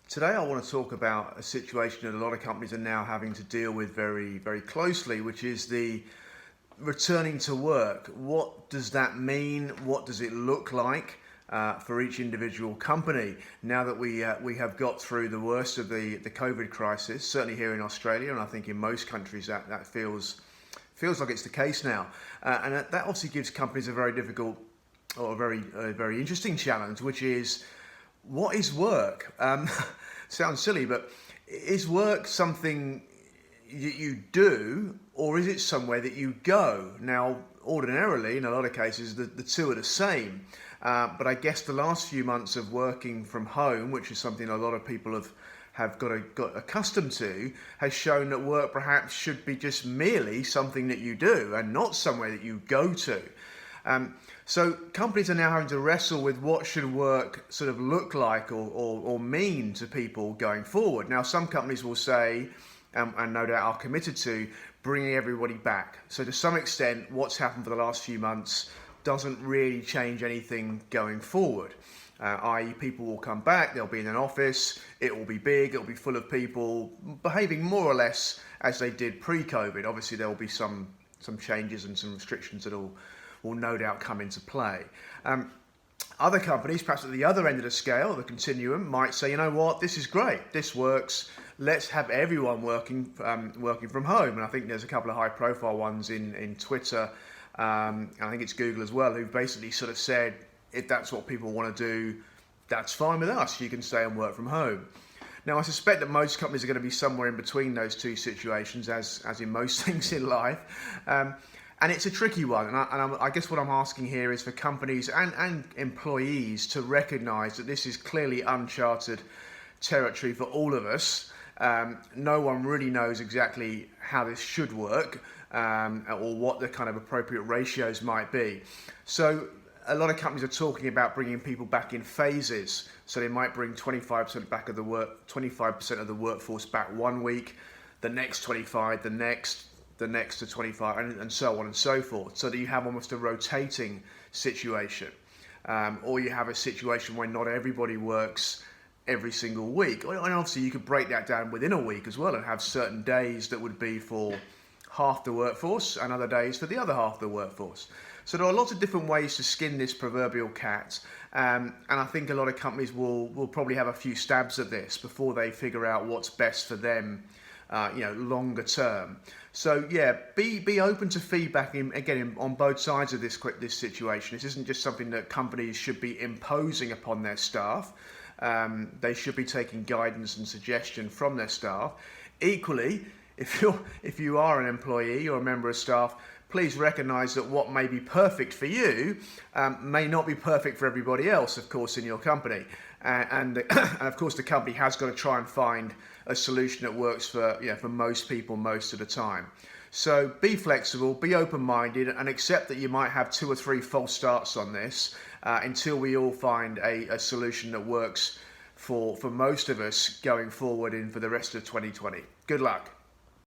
Today I want to talk about a situation that a lot of companies are now having to deal with very, very closely, which is the returning to work. What does that mean? What does it look like for each individual company now that we have got through the worst of the COVID crisis, certainly here in Australia, and I think in most countries that feels like it's the case now. And that obviously gives companies a very difficult or a very interesting challenge, which is what is work? Sounds silly, but is work something you do, or is it somewhere that you go? Now, ordinarily, in a lot of cases, the two are the same. But I guess the last few months of working from home, which is something a lot of people have got accustomed to, has shown that work perhaps should be just merely something that you do and not somewhere that you go to. So companies are now having to wrestle with what should work sort of look like or mean to people going forward. Now, some companies will say, and no doubt are committed to, bringing everybody back. So to some extent, what's happened for the last few months doesn't really change anything going forward. I.e. people will come back, they'll be in an office, it will be big, it'll be full of people, behaving more or less as they did pre-COVID. Obviously, there will be some changes and some restrictions that will no doubt come into play. Other companies, perhaps at the other end of the scale, the continuum, might say, you know what, this is great, this works, let's have everyone working from home. And I think there's a couple of high-profile ones in Twitter, and I think it's Google as well, who've basically sort of said, if that's what people want to do, that's fine with us, you can stay and work from home. Now, I suspect that most companies are going to be somewhere in between those two situations, as in most things in life. And it's a tricky one, and I guess what I'm asking here is for companies and employees to recognise that this is clearly uncharted territory for all of us. No one really knows exactly how this should work, or what the kind of appropriate ratios might be. So a lot of companies are talking about bringing people back in phases. So they might bring 25% of the workforce back 1 week, the next 25, the next to 25, and so on and so forth, so that you have almost a rotating situation. Or you have a situation where not everybody works every single week. And obviously you could break that down within a week as well and have certain days that would be for half the workforce and other days for the other half of the workforce. So there are lots of different ways to skin this proverbial cat, and I think a lot of companies will probably have a few stabs at this before they figure out what's best for them, longer term. So yeah, be open to feedback on both sides of this situation. This isn't just something that companies should be imposing upon their staff. They should be taking guidance and suggestion from their staff. Equally, if you are an employee or a member of staff, please recognise that what may be perfect for you may not be perfect for everybody else, of course, in your company. And of course, the company has got to try and find a solution that works for most people most of the time. So be flexible, be open-minded, and accept that you might have 2 or 3 false starts on this until we all find a solution that works for most of us going forward for the rest of 2020. Good luck.